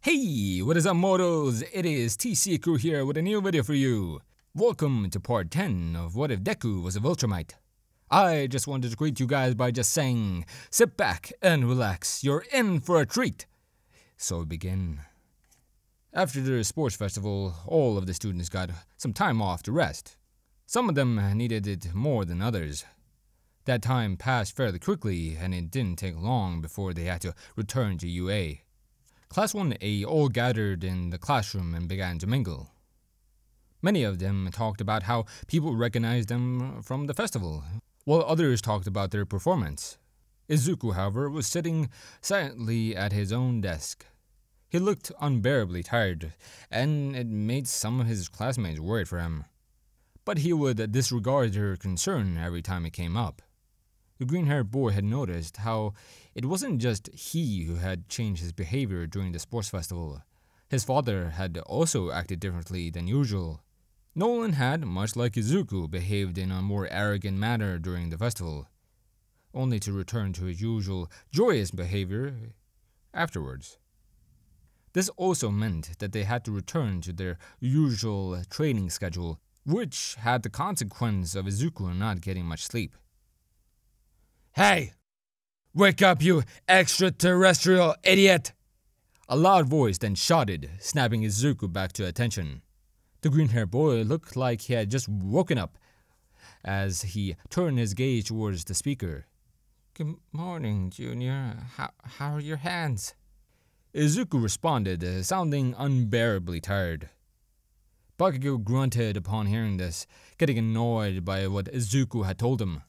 Hey, what is up, mortals? It is TCCrew here with a new video for you. Welcome to part 10 of What If Deku Was a Viltrumite. I just wanted to greet you guys by just saying, sit back and relax, you're in for a treat. So we begin. After the sports festival, all of the students got some time off to rest. Some of them needed it more than others. That time passed fairly quickly, and it didn't take long before they had to return to UA. Class 1A all gathered in the classroom and began to mingle. Many of them talked about how people recognized them from the festival, while others talked about their performance. Izuku, however, was sitting silently at his own desk. He looked unbearably tired, and it made some of his classmates worried for him. But he would disregard their concern every time it came up. The green-haired boy had noticed how it wasn't just he who had changed his behavior during the sports festival. His father had also acted differently than usual. Nolan had, much like Izuku, behaved in a more arrogant manner during the festival, only to return to his usual joyous behavior afterwards. This also meant that they had to return to their usual training schedule, which had the consequence of Izuku not getting much sleep. Hey! Wake up, you extraterrestrial idiot! A loud voice then shouted, snapping Izuku back to attention. The green-haired boy looked like he had just woken up as he turned his gaze towards the speaker. Good morning, Junior. How are your hands? Izuku responded, sounding unbearably tired. Bakugo grunted upon hearing this, getting annoyed by what Izuku had told him.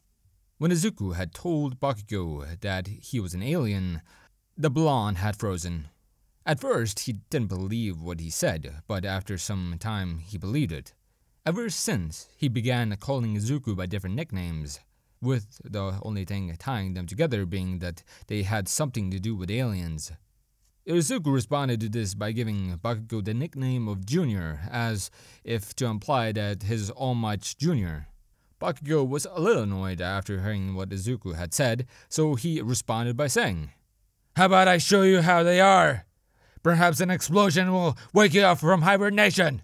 When Izuku had told Bakugo that he was an alien, the blonde had frozen. At first, he didn't believe what he said, but after some time, he believed it. Ever since, he began calling Izuku by different nicknames, with the only thing tying them together being that they had something to do with aliens. Izuku responded to this by giving Bakugo the nickname of Junior, as if to imply that his All Might Junior. Bakugo was a little annoyed after hearing what Izuku had said, so he responded by saying, "How about I show you how they are? Perhaps an explosion will wake you up from hibernation."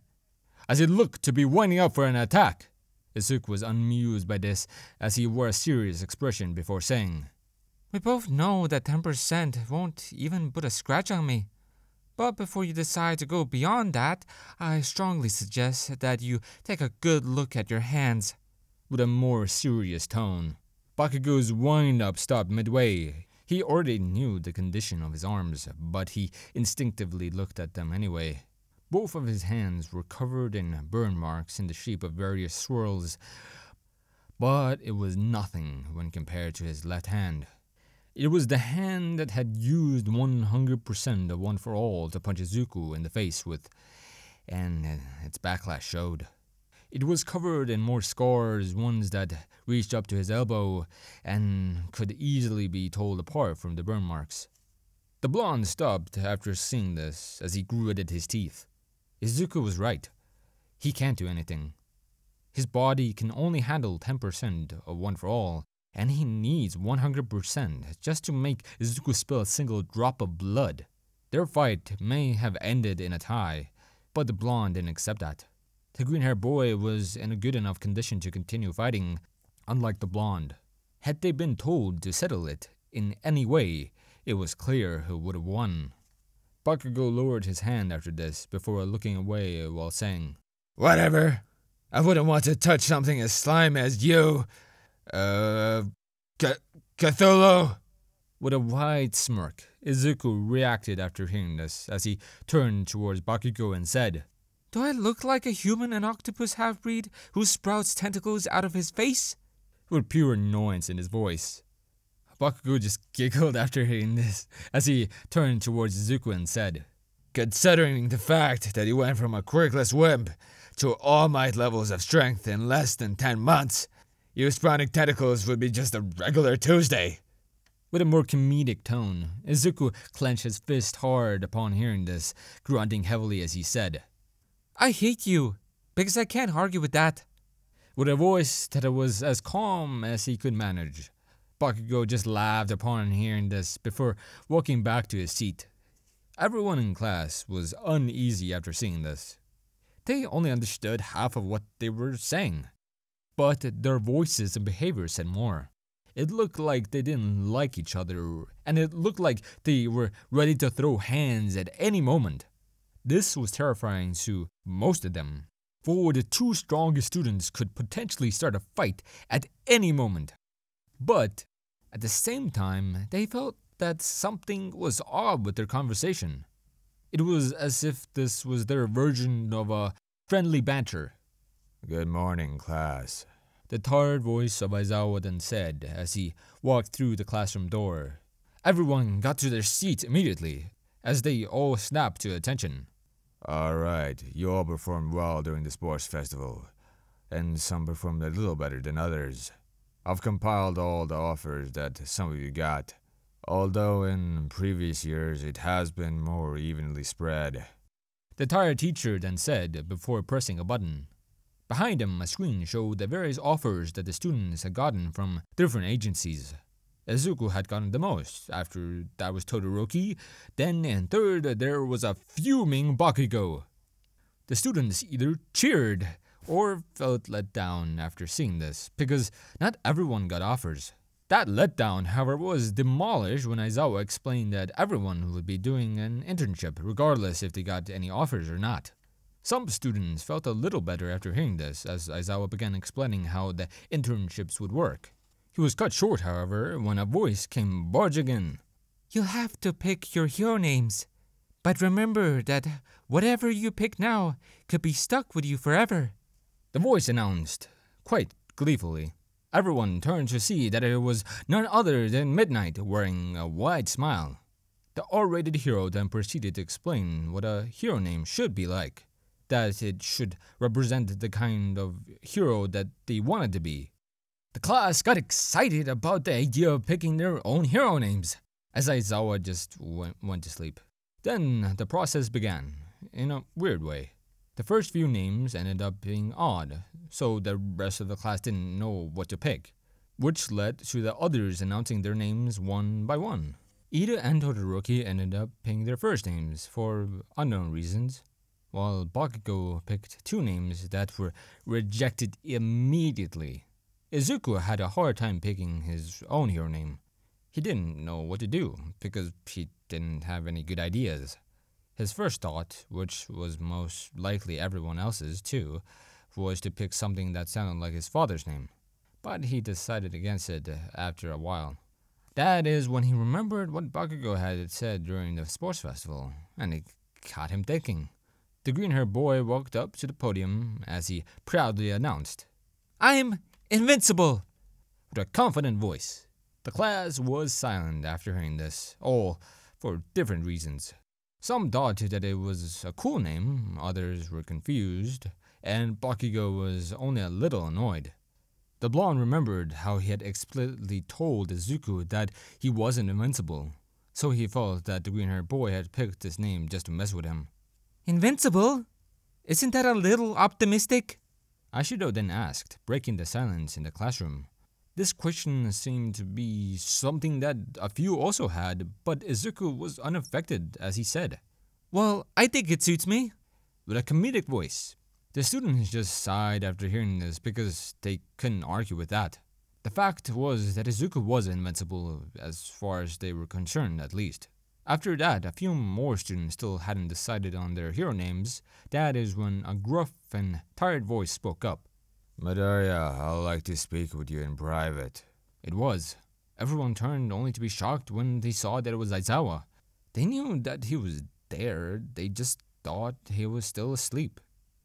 As he looked to be winding up for an attack, Izuku was amused by this as he wore a serious expression before saying, We both know that 10% won't even put a scratch on me. But before you decide to go beyond that, I strongly suggest that you take a good look at your hands. With a more serious tone. Bakugo's wind-up stopped midway. He already knew the condition of his arms, but he instinctively looked at them anyway. Both of his hands were covered in burn marks in the shape of various swirls, but it was nothing when compared to his left hand. It was the hand that had used 100% of One For All to punch Izuku in the face with, and its backlash showed. It was covered in more scars, ones that reached up to his elbow and could easily be told apart from the burn marks. The blonde stopped after seeing this as he gritted his teeth. Izuku was right. He can't do anything. His body can only handle 10% of One For All, and he needs 100% just to make Izuku spill a single drop of blood. Their fight may have ended in a tie, but the blonde didn't accept that. The green-haired boy was in a good enough condition to continue fighting, unlike the blonde. Had they been told to settle it in any way, it was clear who would have won. Bakugo lowered his hand after this before looking away while saying, "Whatever. I wouldn't want to touch something as slimy as you. Cthulhu." With a wide smirk, Izuku reacted after hearing this as he turned towards Bakugo and said, Do I look like a human and octopus half-breed who sprouts tentacles out of his face? With pure annoyance in his voice. Bakugo just giggled after hearing this as he turned towards Izuku and said, "Considering the fact that you went from a quirkless wimp to All Might levels of strength in less than 10 months, you sprouting tentacles would be just a regular Tuesday." With a more comedic tone, Izuku clenched his fist hard upon hearing this, grunting heavily as he said, I hate you, because I can't argue with that. With a voice that was as calm as he could manage, Bakugo just laughed upon hearing this before walking back to his seat. Everyone in class was uneasy after seeing this. They only understood half of what they were saying, but their voices and behavior said more. It looked like they didn't like each other, and it looked like they were ready to throw hands at any moment. This was terrifying to most of them, for the two strongest students could potentially start a fight at any moment. But at the same time, they felt that something was odd with their conversation. It was as if this was their version of a friendly banter. Good morning, class, The tired voice of Aizawa then said as he walked through the classroom door. Everyone got to their seats immediately, as they all snapped to attention. Alright, you all performed well during the sports festival, and some performed a little better than others. I've compiled all the offers that some of you got, although in previous years it has been more evenly spread. The tired teacher then said before pressing a button. Behind him, a screen showed the various offers that the students had gotten from different agencies. Izuku had gotten the most, after that was Todoroki, then in third there was a fuming Bakugo. The students either cheered or felt let down after seeing this, because not everyone got offers. That letdown, however, was demolished when Aizawa explained that everyone would be doing an internship regardless if they got any offers or not. Some students felt a little better after hearing this, as Aizawa began explaining how the internships would work. He was cut short, however, when a voice came barging in. You'll have to pick your hero names, but remember that whatever you pick now could be stuck with you forever. The voice announced, quite gleefully. Everyone turned to see that it was none other than Midnight, wearing a wide smile. The R-rated hero then proceeded to explain what a hero name should be like, that it should represent the kind of hero that they wanted to be. The class got excited about the idea of picking their own hero names, as Aizawa just went to sleep. Then the process began, in a weird way. The first few names ended up being odd, so the rest of the class didn't know what to pick, which led to the others announcing their names one by one. Ida and Todoroki ended up picking their first names for unknown reasons, while Bakugo picked two names that were rejected immediately. Izuku had a hard time picking his own hero name. He didn't know what to do, because he didn't have any good ideas. His first thought, which was most likely everyone else's too, was to pick something that sounded like his father's name. But he decided against it after a while. That is when he remembered what Bakugo had said during the sports festival, and it got him thinking. The green-haired boy walked up to the podium as he proudly announced, I'm Invincible! With a confident voice. The class was silent after hearing this, all for different reasons. Some thought that it was a cool name, others were confused, and Bakugo was only a little annoyed. The blonde remembered how he had explicitly told Izuku that he wasn't invincible, so he felt that the green-haired boy had picked this name just to mess with him. Invincible? Isn't that a little optimistic? Ashido then asked, breaking the silence in the classroom. This question seemed to be something that a few also had, but Izuku was unaffected as he said, Well, I think it suits me. With a comedic voice. The students just sighed after hearing this because they couldn't argue with that. The fact was that Izuku was invincible, as far as they were concerned at least. After that, a few more students still hadn't decided on their hero names. That is when a gruff and tired voice spoke up. Midoriya, I'd like to speak with you in private. It was. Everyone turned only to be shocked when they saw that it was Aizawa. They knew that he was there, they just thought he was still asleep.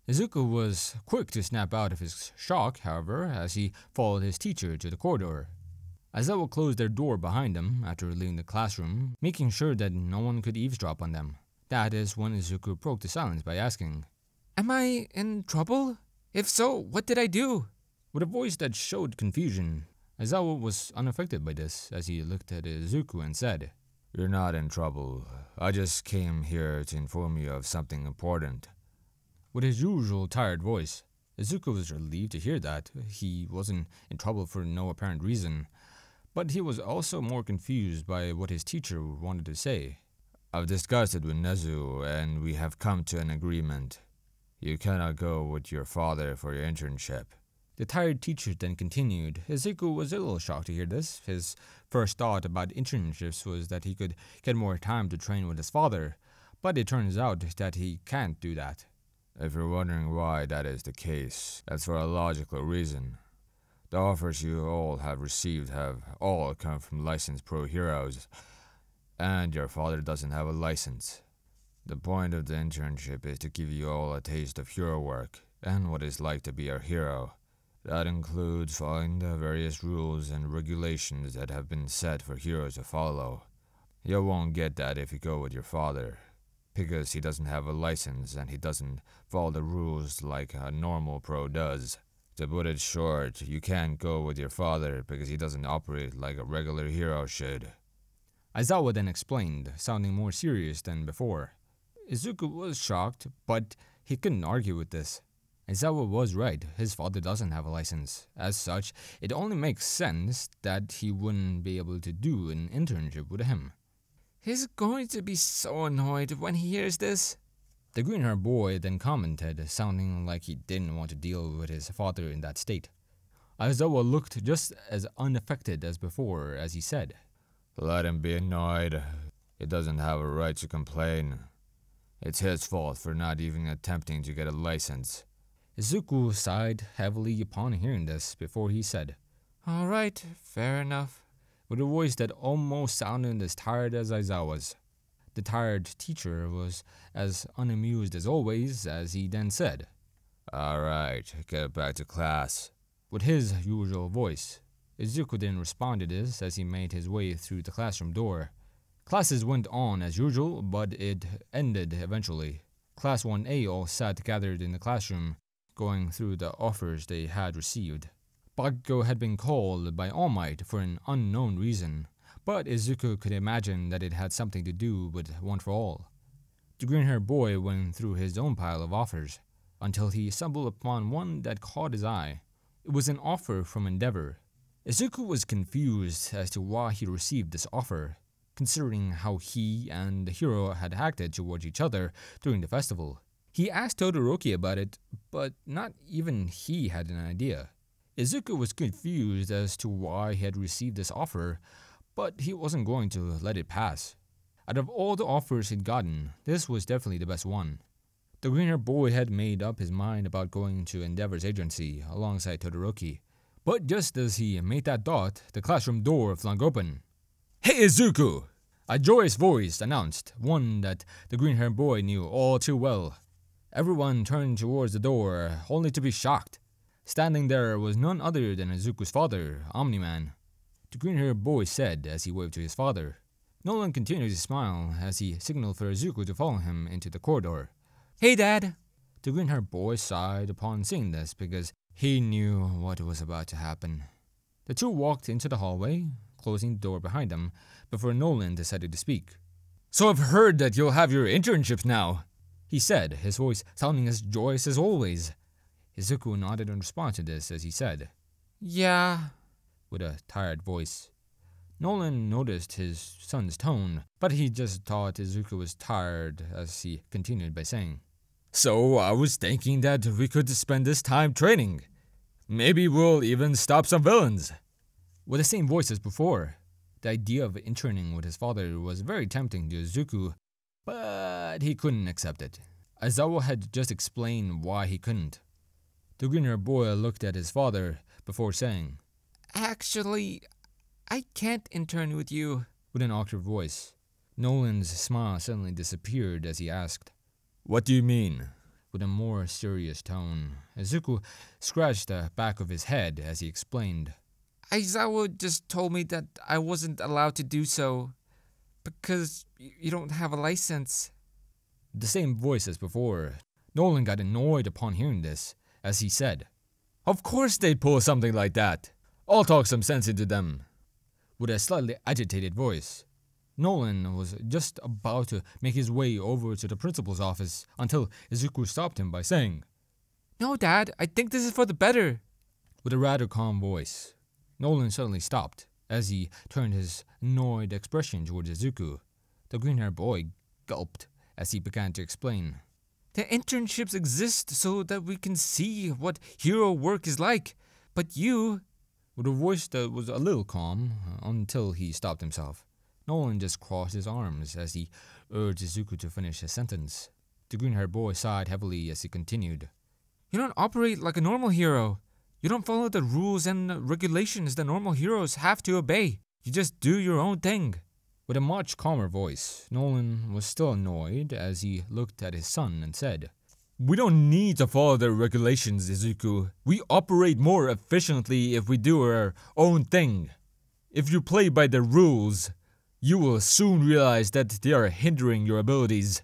Izuku was quick to snap out of his shock, however, as he followed his teacher to the corridor. Aizawa closed their door behind them after leaving the classroom, making sure that no one could eavesdrop on them. That is when Izuku broke the silence by asking, Am I in trouble? If so, what did I do? With a voice that showed confusion, Aizawa was unaffected by this as he looked at Izuku and said, You're not in trouble. I just came here to inform you of something important. With his usual tired voice, Izuku was relieved to hear that he wasn't in trouble for no apparent reason, but he was also more confused by what his teacher wanted to say. I've discussed it with Nezu, and we have come to an agreement. You cannot go with your father for your internship. The tired teacher then continued. Izuku was a little shocked to hear this. His first thought about internships was that he could get more time to train with his father, but it turns out that he can't do that. If you're wondering why that is the case, that's for a logical reason. The offers you all have received have all come from licensed pro heroes, and your father doesn't have a license. The point of the internship is to give you all a taste of hero work and what it's like to be a hero. That includes following the various rules and regulations that have been set for heroes to follow. You won't get that if you go with your father, because he doesn't have a license and he doesn't follow the rules like a normal pro does. To put it short, you can't go with your father because he doesn't operate like a regular hero should. Aizawa then explained, sounding more serious than before. Izuku was shocked, but he couldn't argue with this. Aizawa was right, his father doesn't have a license. As such, it only makes sense that he wouldn't be able to do an internship with him. He's going to be so annoyed when he hears this. The green-haired boy then commented, sounding like he didn't want to deal with his father in that state. Aizawa looked just as unaffected as before as he said, Let him be annoyed. He doesn't have a right to complain. It's his fault for not even attempting to get a license. Izuku sighed heavily upon hearing this before he said, All right, fair enough. With a voice that almost sounded as tired as Aizawa's. The tired teacher was as unamused as always as he then said, All right, get back to class. With his usual voice. Izuku then responded this as he made his way through the classroom door. Classes went on as usual, but it ended eventually. Class 1A all sat gathered in the classroom, going through the offers they had received. Bakugo had been called by All Might for an unknown reason, but Izuku could imagine that it had something to do with One for All. The green-haired boy went through his own pile of offers, until he stumbled upon one that caught his eye. It was an offer from Endeavor. Izuku was confused as to why he received this offer, considering how he and the hero had acted towards each other during the festival. He asked Todoroki about it, but not even he had an idea. Izuku was confused as to why he had received this offer, but he wasn't going to let it pass. Out of all the offers he'd gotten, this was definitely the best one. The green-haired boy had made up his mind about going to Endeavor's agency alongside Todoroki, but just as he made that thought, the classroom door flung open. "Hey, Izuku!" A joyous voice announced, one that the green-haired boy knew all too well. Everyone turned towards the door, only to be shocked. Standing there was none other than Izuku's father, Omni-Man. The green-haired boy said as he waved to his father. Nolan continued to smile as he signaled for Izuku to follow him into the corridor. Hey, Dad! The green-haired boy sighed upon seeing this because he knew what was about to happen. The two walked into the hallway, closing the door behind them, before Nolan decided to speak. "So I've heard that you'll have your internships now," he said, his voice sounding as joyous as always. Izuku nodded in response to this as he said, "Yeah," with a tired voice. Nolan noticed his son's tone, but he just thought Izuku was tired as he continued by saying, "So I was thinking that we could spend this time training. Maybe we'll even stop some villains." With the same voice as before, the idea of interning with his father was very tempting to Izuku, but he couldn't accept it. Aizawa had just explained why he couldn't. The green-haired boy looked at his father before saying, "Actually, I can't intern with you," with an awkward voice. Nolan's smile suddenly disappeared as he asked, "What do you mean?" with a more serious tone. Izuku scratched the back of his head as he explained, "Aizawa just told me that I wasn't allowed to do so because you don't have a license." The same voice as before. Nolan got annoyed upon hearing this, as he said, "Of course they'd pull something like that. I'll talk some sense into them." With a slightly agitated voice. Nolan was just about to make his way over to the principal's office until Izuku stopped him by saying, "No, Dad, I think this is for the better." With a rather calm voice. Nolan suddenly stopped as he turned his annoyed expression towards Izuku. The green-haired boy gulped as he began to explain. The internships exist so that we can see what hero work is like. But you... With a voice that was a little calm until he stopped himself, Nolan just crossed his arms as he urged Izuku to finish his sentence. The green-haired boy sighed heavily as he continued. You don't operate like a normal hero. You don't follow the rules and regulations that normal heroes have to obey. You just do your own thing. With a much calmer voice, Nolan was still annoyed as he looked at his son and said, "We don't need to follow the regulations, Izuku. We operate more efficiently if we do our own thing. If you play by the rules, you will soon realize that they are hindering your abilities."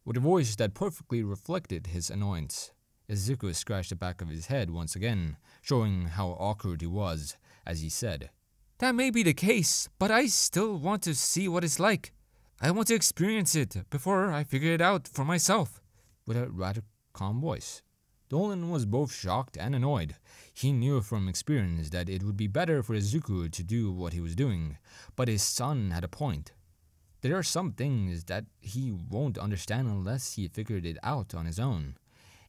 With a voice that perfectly reflected his annoyance, Izuku scratched the back of his head once again, showing how awkward he was, as he said, That may be the case, but I still want to see what it's like. I want to experience it before I figure it out for myself. With a rather calm voice. Nolan was both shocked and annoyed. He knew from experience that it would be better for Izuku to do what he was doing, but his son had a point. There are some things that he won't understand unless he figured it out on his own,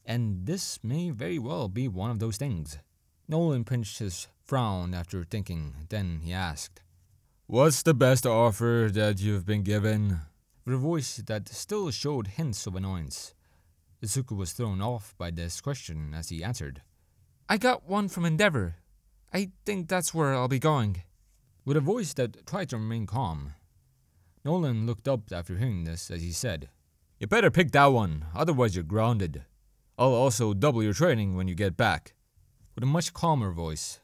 and this may very well be one of those things. Nolan pinched his frown after thinking, then he asked, "What's the best offer that you've been given?" With a voice that still showed hints of annoyance. Izuku was thrown off by this question as he answered, I got one from Endeavor. I think that's where I'll be going. With a voice that tried to remain calm. Nolan looked up after hearing this as he said, "You better pick that one, otherwise you're grounded. I'll also double your training when you get back." With a much calmer voice.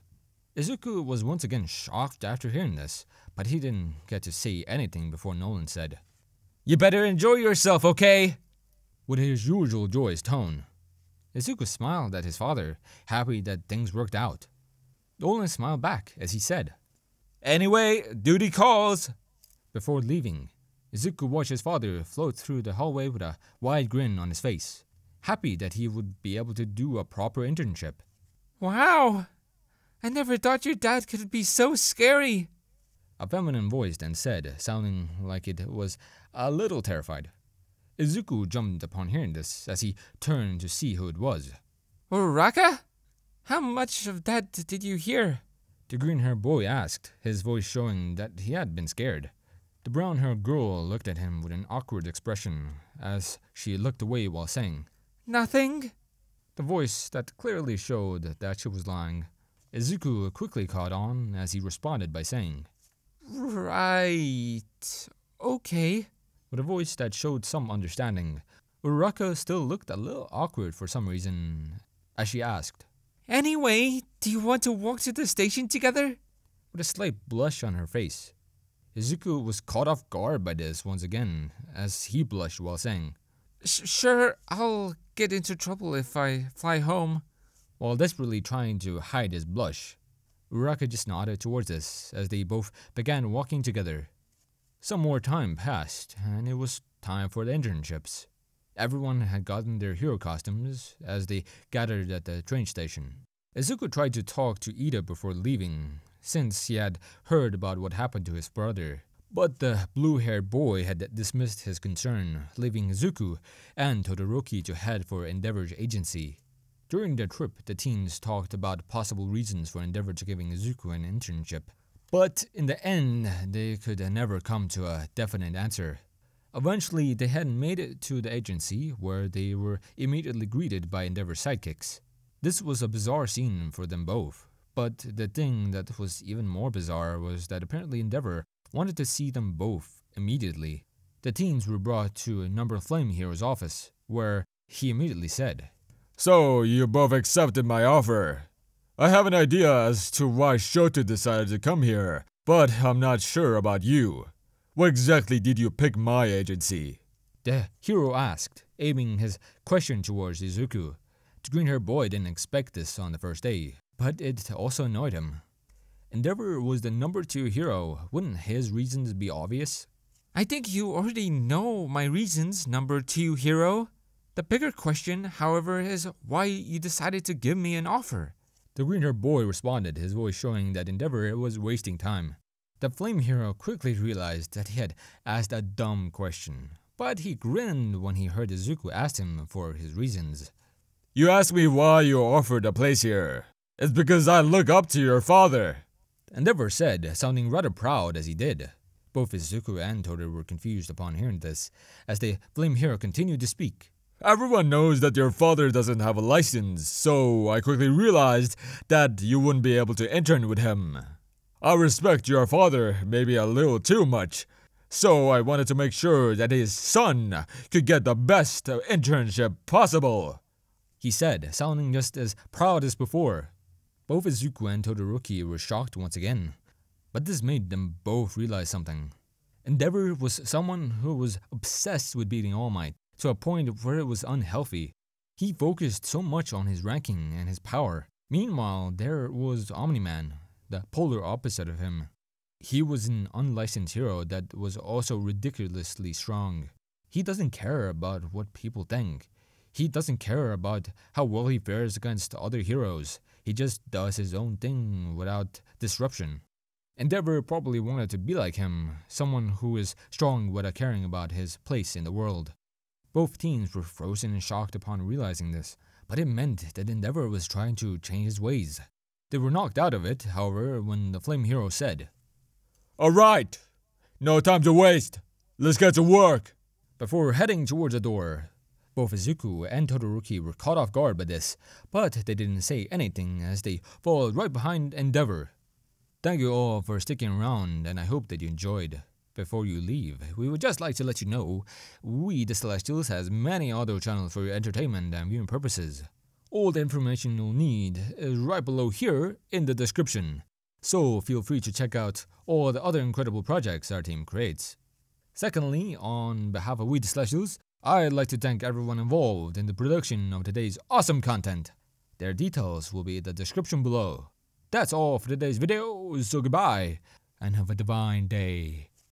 Izuku was once again shocked after hearing this, but he didn't get to say anything before Nolan said, You better enjoy yourself, okay? With his usual joyous tone. Izuku smiled at his father, happy that things worked out. Nolan smiled back as he said, Anyway, duty calls. Before leaving, Izuku watched his father float through the hallway with a wide grin on his face, happy that he would be able to do a proper internship. Wow! I never thought your dad could be so scary. A feminine voice then said, sounding like it was a little terrified. Izuku jumped upon hearing this as he turned to see who it was. Uraraka? How much of that did you hear? The green-haired boy asked, his voice showing that he had been scared. The brown-haired girl looked at him with an awkward expression as she looked away while saying, Nothing. The voice that clearly showed that she was lying. Izuku quickly caught on as he responded by saying, Right. Okay. With a voice that showed some understanding. Uraraka still looked a little awkward for some reason as she asked, Anyway, do you want to walk to the station together? With a slight blush on her face. Izuku was caught off guard by this once again as he blushed while saying, Sure, I'll get into trouble if I fly home. While desperately trying to hide his blush, Uraraka just nodded towards us as they both began walking together. Some more time passed, and it was time for the internships. Everyone had gotten their hero costumes as they gathered at the train station. Izuku tried to talk to Ida before leaving, since he had heard about what happened to his brother. But the blue-haired boy had dismissed his concern, leaving Izuku and Todoroki to head for Endeavor's agency. During their trip, the teens talked about possible reasons for Endeavor to giving Izuku an internship. But in the end, they could never come to a definite answer. Eventually, they had made it to the agency, where they were immediately greeted by Endeavor's sidekicks. This was a bizarre scene for them both, but the thing that was even more bizarre was that apparently Endeavor wanted to see them both immediately. The teens were brought to Number Flame Hero's office, where he immediately said, "So, you both accepted my offer. I have an idea as to why Shoto decided to come here, but I'm not sure about you. What exactly did you pick my agency?" The hero asked, aiming his question towards Izuku. The green-haired boy didn't expect this on the first day, but it also annoyed him. Endeavor was the number 2 hero. Wouldn't his reasons be obvious? I think you already know my reasons, number 2 hero. The bigger question, however, is why you decided to give me an offer. The green-haired boy responded, his voice showing that Endeavor was wasting time. The flame hero quickly realized that he had asked a dumb question, but he grinned when he heard Izuku ask him for his reasons. You asked me why you offered a place here. It's because I look up to your father, Endeavor said, sounding rather proud as he did. Both Izuku and Toru were confused upon hearing this, as the flame hero continued to speak. Everyone knows that your father doesn't have a license, so I quickly realized that you wouldn't be able to intern with him. I respect your father maybe a little too much, so I wanted to make sure that his son could get the best internship possible, he said, sounding just as proud as before. Both Izuku and Todoroki were shocked once again, but this made them both realize something. Endeavor was someone who was obsessed with beating All Might, to a point where it was unhealthy. He focused so much on his ranking and his power. Meanwhile, there was Omni-Man, the polar opposite of him. He was an unlicensed hero that was also ridiculously strong. He doesn't care about what people think. He doesn't care about how well he fares against other heroes. He just does his own thing without disruption. Endeavor probably wanted to be like him, someone who is strong without caring about his place in the world. Both teams were frozen in shock upon realizing this, but it meant that Endeavor was trying to change his ways. They were knocked out of it, however, when the Flame Hero said, Alright, no time to waste. Let's get to work. Before heading towards the door, both Izuku and Todoroki were caught off guard by this, but they didn't say anything as they followed right behind Endeavor. Thank you all for sticking around, and I hope that you enjoyed. Before you leave, we would just like to let you know, we the Celestials has many other channels for your entertainment and viewing purposes. All the information you'll need is right below here in the description, so feel free to check out all the other incredible projects our team creates. Secondly, on behalf of we the Celestials, I'd like to thank everyone involved in the production of today's awesome content. Their details will be in the description below. That's all for today's video, so goodbye, and have a divine day.